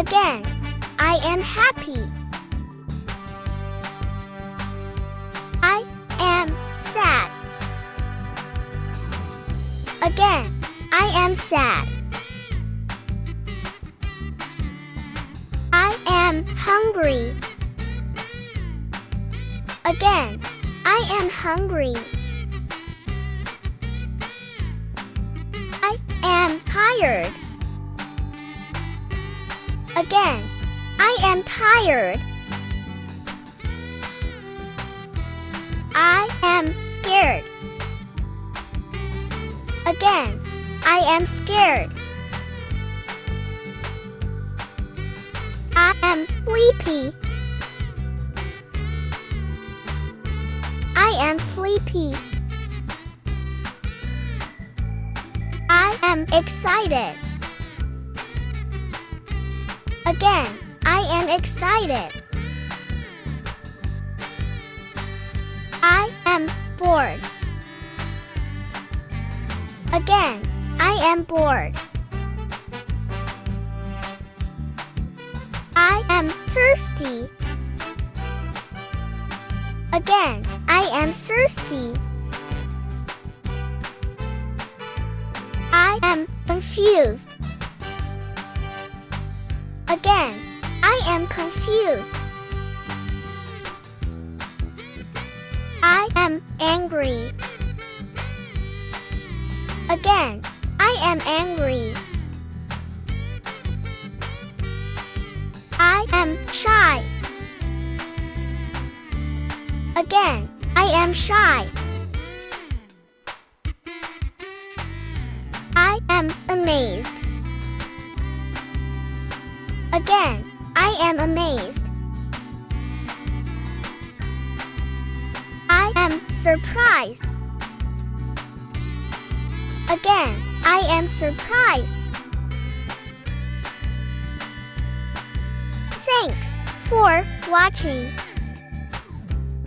Again, I am happy. I am sad. Again, I am sad. I am hungry. Again, I am hungry. I am tired. Again, I am tired. I am scared. Again, I am scared. I am sleepy. I am sleepy. I am excited. Again, I am excited. I am bored. Again, I am bored. I am thirsty. Again, I am thirsty. I am confused. Again, I am confused. I am angry. Again, I am angry. I am shy. Again, I am shy. I am amazed. Again, I am amazed. I am surprised. Again, I am surprised. Thanks for watching.